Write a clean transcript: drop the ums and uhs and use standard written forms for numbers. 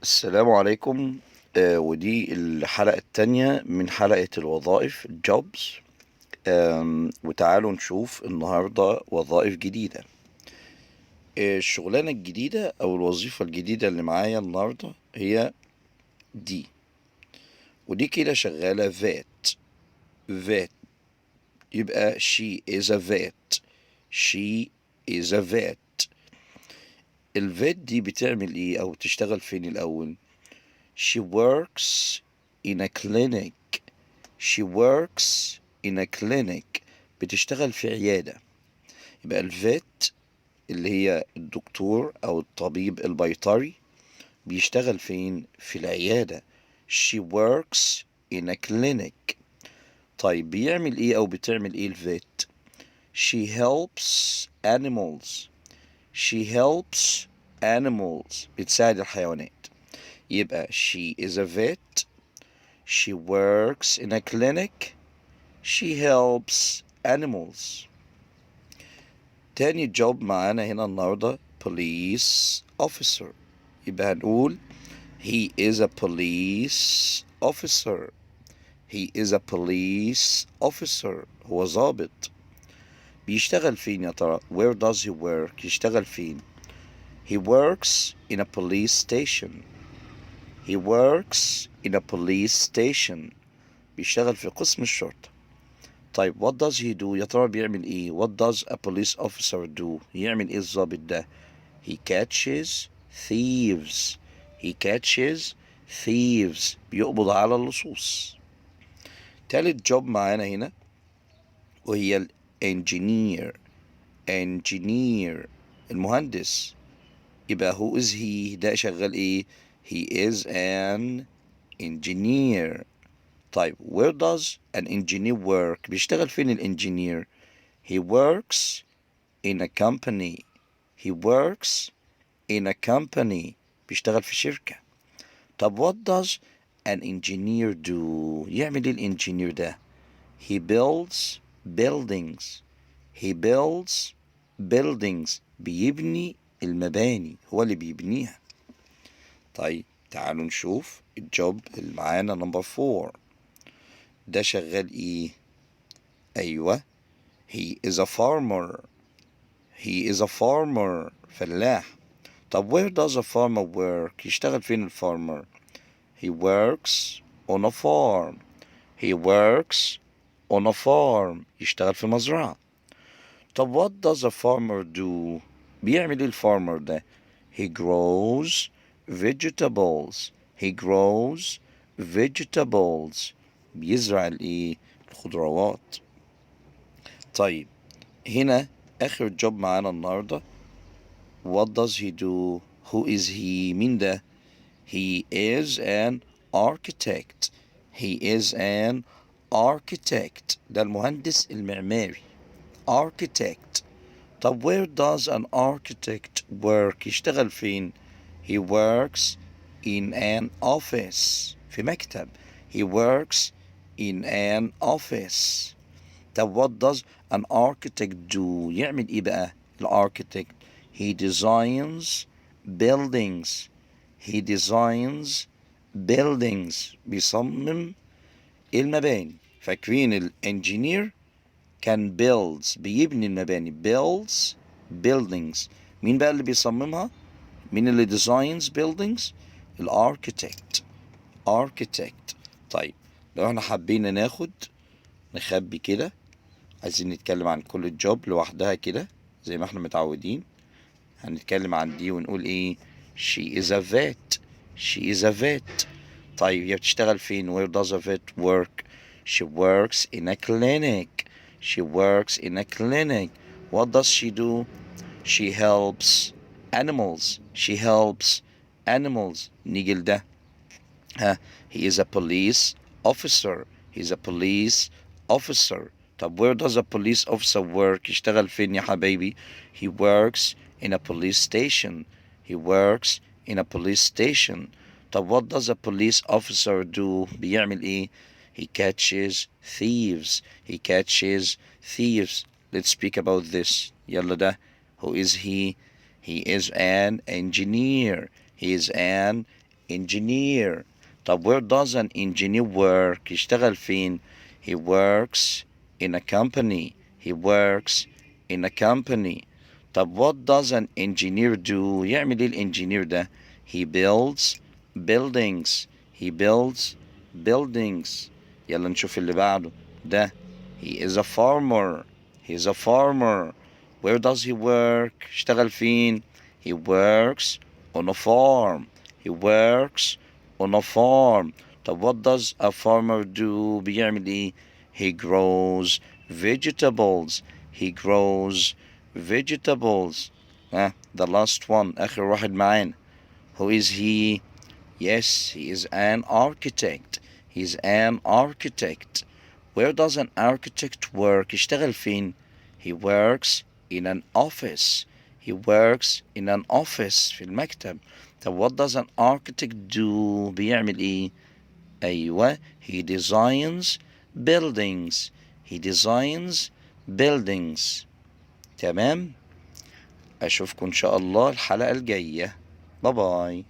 السلام عليكم. ودي الحلقة التانية من حلقة الوظائف jobs. وتعالوا نشوف النهاردة وظائف جديدة. الشغلانة الجديدة أو الوظيفة الجديدة اللي معايا النهاردة هي دي. ودي كده شغالة vet. يبقى she is a vet. she is a vet. الفيت دي بتعمل ايه أو تشتغل فين الأول؟ She works in a clinic. She works in a clinic. بتشتغل في عيادة. يبقى الفيت اللي هي الدكتور أو الطبيب البيطري بيشتغل فين؟ في العيادة. She works in a clinic. طيب بيعمل ايه أو بتعمل ايه الفيت؟ She helps animals. She helps animals. بتساعد الحيوانات. يبقى she is a vet. She works in a clinic. She helps animals. تاني job معانا هنا النهاردة police officer. يبقى هنقول he is a police officer. He is a police officer. هو ضابط. بيشتغل فين يا ترى؟ Where does he work؟ يشتغل فين؟ He works in a police station. He works in a police station. بيشتغل في قسم الشرطة. طيب what does he do؟ يا ترى بيعمل ايه؟ What does a police officer do؟ يعمل ايه الضابط ده؟ He catches thieves. He catches thieves. بيقبض على اللصوص. تالت job معانا هنا وهي الانجينير. engineer المهندس. يبقى who is he؟ ده شغال ايه؟ He is an engineer. طيب where does an engineer work؟ بيشتغل فين الانجينير؟ He works in a company. He works in a company. بيشتغل في شركة. طب what does an engineer do؟ يعمل ايه الانجينير ده؟ He builds buildings. He builds buildings. بيبني المباني. هو اللي بيبنيها. طيب تعالوا نشوف الجوب اللي معانا نمبر 4. ده شغال ايه؟ ايوه he is a farmer. He is a farmer. فلاح. طب where does a farmer work؟ يشتغل فين الفارمر؟ He works on a farm. He works on a farm. يشتغل في مزرعة. طب what does a farmer do؟ بيعمل ايه الفارمر ده؟ He grows vegetables. He grows vegetables. بيزرع الايه؟ الخضروات. طيب هنا آخر جوب معانا النهاردة. What does he do؟ Who is he؟ مين ده؟ He is an architect. He is an architect. ده المهندس المعماري. Architect. طب where does an architect work؟ يشتغل فين؟ He works in an office. في مكتب. He works in an office. طب what does an architect do؟ يعمل ايه بقى الاركيتكت؟ He designs buildings. He designs buildings. بيصمم المباني. فاكرين الانجينير كان builds بيبني المباني. builds buildings. مين بقى اللي بيصممها؟ مين اللي designs buildings؟ الاركيتكت. architect. طيب لو احنا حابين نخبي كده، عايزين نتكلم عن كل جوب لوحدها كده زي ما احنا متعودين. هنتكلم عن دي ونقول ايه؟ she is a vet. she is a vet. طيب هي بتشتغل فين؟ where does a vet work؟ she works in a clinic. she works in a clinic. what does she do؟ she helps animals. she helps animals. نيجي لده. he is a police officer. he's a police officer. طب where does a police officer work؟ يشتغل فين يا حبايبي؟ he works in a police station. he works in a police station. طب what does a police officer do؟ بيعمل ايه؟ he catches thieves. he catches thieves. let's speak about this. يلا ده. who is he؟ he is an engineer. he is an engineer. طب where does an engineer work؟ يشتغل فين؟ He works in a company. He works in a company. طب what does an engineer do؟ يعمل ايه الانجينير ده؟ He builds buildings. He builds buildings. يلا نشوف اللي بعده ده. He is a farmer. He is a farmer. Where does he work؟ اشتغل فين؟ He works on a farm. He works on a farm. طب what does a farmer do؟ بيعمل ايه؟ He grows vegetables. He grows vegetables. The last one. آخر واحد معانا. Who is he؟ Yes, he is an architect. He's an architect. Where does an architect work؟ يشتغل فين؟ He works in an office. He works in an office في المكتب. طب what does an architect do؟ بيعمل ايه؟ أيوة, he designs buildings. He designs buildings. تمام؟ أشوفكم إن شاء الله الحلقة الجاية. باي باي.